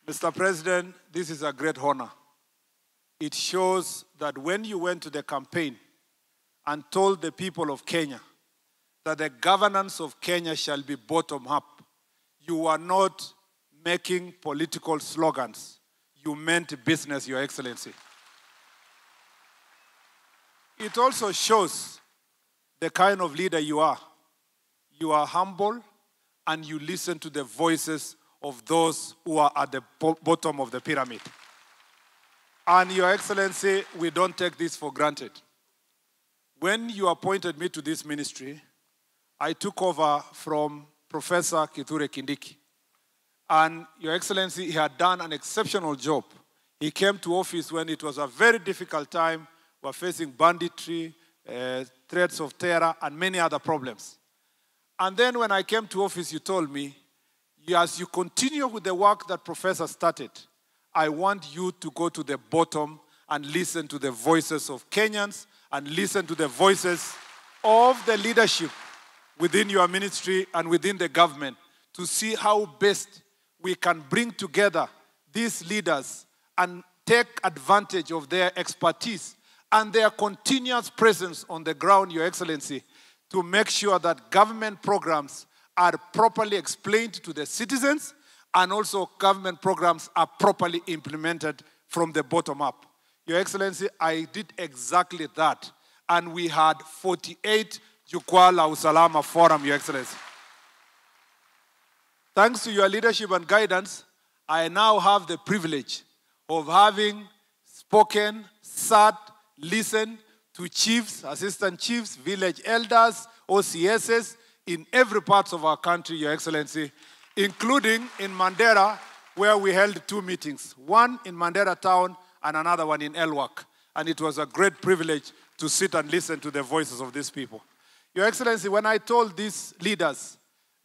Mr. President, this is a great honor. It shows that when you went to the campaign and told the people of Kenya that the governance of Kenya shall be bottom up, you are not making political slogans. You meant business, Your Excellency. It also shows the kind of leader you are. You are humble and you listen to the voices of those who are at the bottom of the pyramid. And Your Excellency, we don't take this for granted. When you appointed me to this ministry, I took over from Professor Kithure Kindiki. And Your Excellency, he had done an exceptional job. He came to office when it was a very difficult time. We were facing banditry, threats of terror, and many other problems. And then when I came to office, you told me, as you continue with the work that Professor started, I want you to go to the bottom and listen to the voices of Kenyans and listen to the voices of the leadership within your ministry and within the government to see how best we can bring together these leaders and take advantage of their expertise and their continuous presence on the ground, Your Excellency, to make sure that government programs are properly explained to the citizens and also government programs are properly implemented from the bottom up. Your Excellency, I did exactly that. And we had 48 Jukwaa la Usalama Forum, Your Excellency. Thanks to your leadership and guidance, I now have the privilege of having spoken, sat, listened to chiefs, assistant chiefs, village elders, OCSs, in every part of our country, Your Excellency, including in Mandera, where we held 2 meetings, one in Mandera town and another one in Elwak. And it was a great privilege to sit and listen to the voices of these people. Your Excellency, when I told these leaders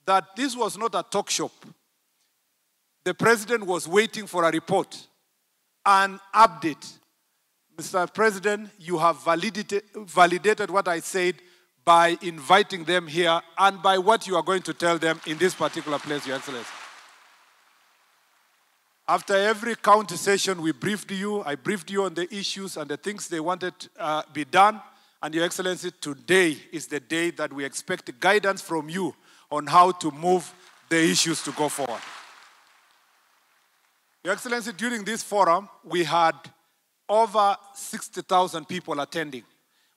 that this was not a talk shop, the President was waiting for a report, an update. Mr. President, you have validated what I said by inviting them here and by what you are going to tell them in this particular place, Your Excellency. After every county session, we briefed you. I briefed you on the issues and the things they wanted be done. And Your Excellency, today is the day that we expect guidance from you on how to move the issues to go forward. Your Excellency, during this forum, we had over 60,000 people attending,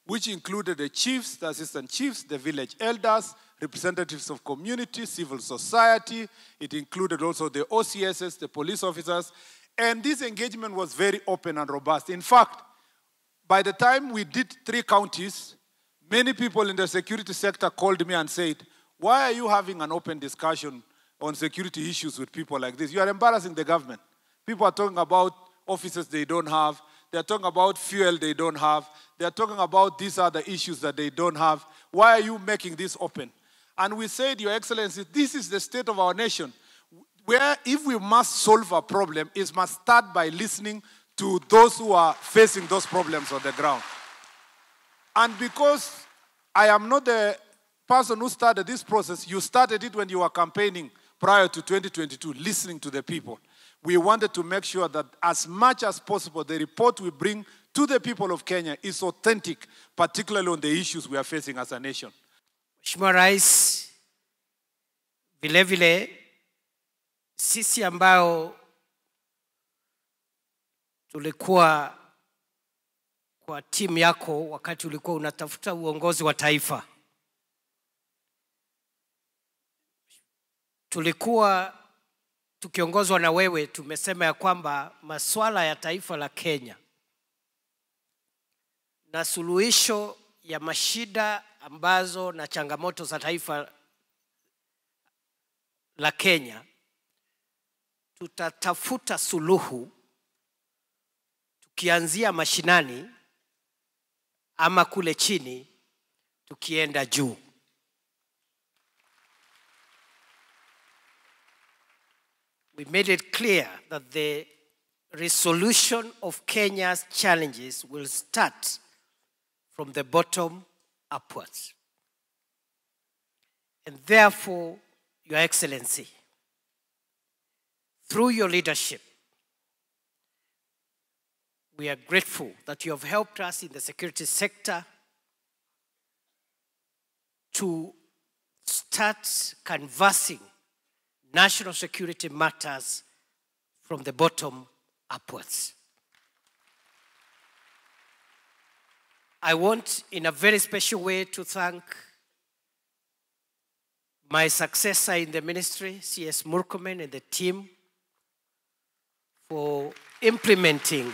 which included the chiefs, the assistant chiefs, the village elders, representatives of community, civil society. It included also the OCSs, the police officers. And this engagement was very open and robust. In fact, by the time we did 3 counties, many people in the security sector called me and said, why are you having an open discussion on security issues with people like this? You are embarrassing the government. People are talking about offices they don't have. They're talking about fuel they don't have. They're talking about these other issues that they don't have. Why are you making this open? And we said, Your Excellency, this is the state of our nation, where if we must solve a problem, it must start by listening to those who are facing those problems on the ground. And because I am not the person who started this process, you started it when you were campaigning prior to 2022, listening to the people. We wanted to make sure that as much as possible, the report we bring to the people of Kenya is authentic, particularly on the issues we are facing as a nation. Mheshimiwa Rais, vile vile sisi ambao tulikuwa kwa timu yako wakati ulikuwa unatafuta uongozi wa taifa, tulikuwa tukiongozwa na wewe, tumesema ya kwamba masuala ya taifa la Kenya na suluhisho ya mashida ambazo na changamoto za taifa la Kenya, tutatafuta suluhu tukianzia mashinani ama kule chini tukienda juu. We made it clear that the resolution of Kenya's challenges will start from the bottom upwards. And therefore, Your Excellency, through your leadership, We are grateful that you have helped us in the security sector to start canvassing national security matters from the bottom upwards. I want, in a very special way, to thank my successor in the ministry, CS Murkomen, and the team for implementing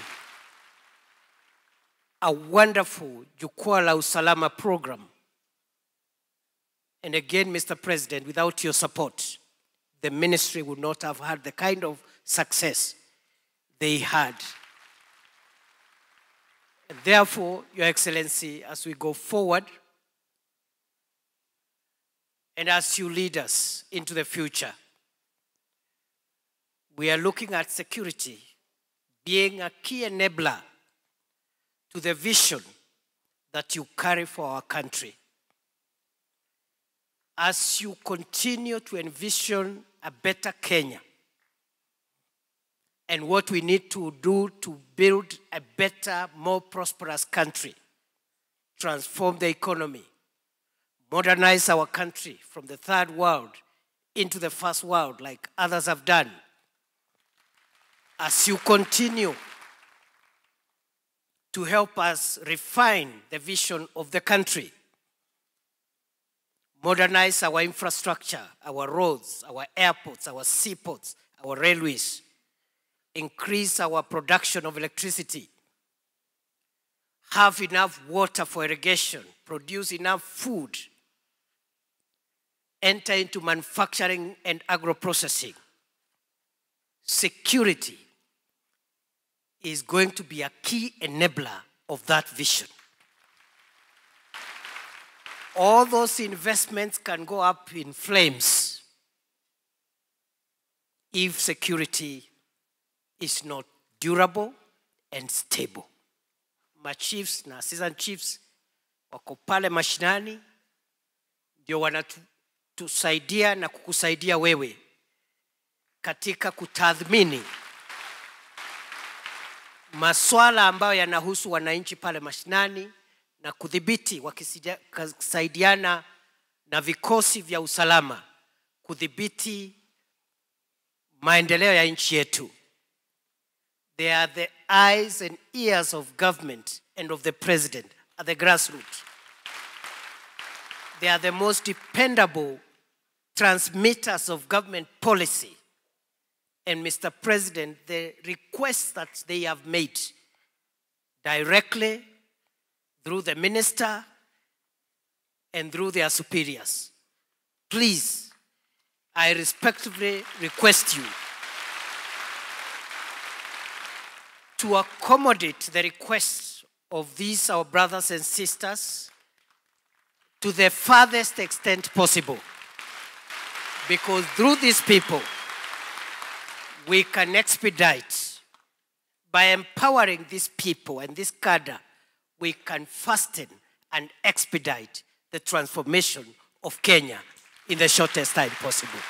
a wonderful Jukwaa la Usalama program. And again, Mr. President, without your support, the ministry would not have had the kind of success they had. And therefore, Your Excellency, as we go forward, and as you lead us into the future, we are looking at security being a key enabler to the vision that you carry for our country. As you continue to envision a better Kenya and what we need to do to build a better, more prosperous country, transform the economy, modernize our country from the third world into the first world like others have done. As you continue to help us refine the vision of the country, modernize our infrastructure, our roads, our airports, our seaports, our railways, increase our production of electricity, have enough water for irrigation, produce enough food, enter into manufacturing and agro-processing. Security is going to be a key enabler of that vision. All those investments can go up in flames if security is not durable and stable. Ma chiefs na assistant chiefs wako pale mashinani ndio wanatusaidia na kukusaidia wewe katika kutathmini maswala ambayo yanahusu wananchi pale mashinani na kudhibiti wakisaidiana na vikosi vya usalama kudhibiti maendeleo ya nchi yetu. They are the eyes and ears of government and of the president at the grassroots. They are the most dependable transmitters of government policy. And Mr. President, the requests that they have made directly through the minister and through their superiors, please, I respectfully request you to accommodate the requests of these our brothers and sisters to the farthest extent possible. Because through these people, we can expedite, by empowering these people and this cadre, we can fasten and expedite the transformation of Kenya in the shortest time possible.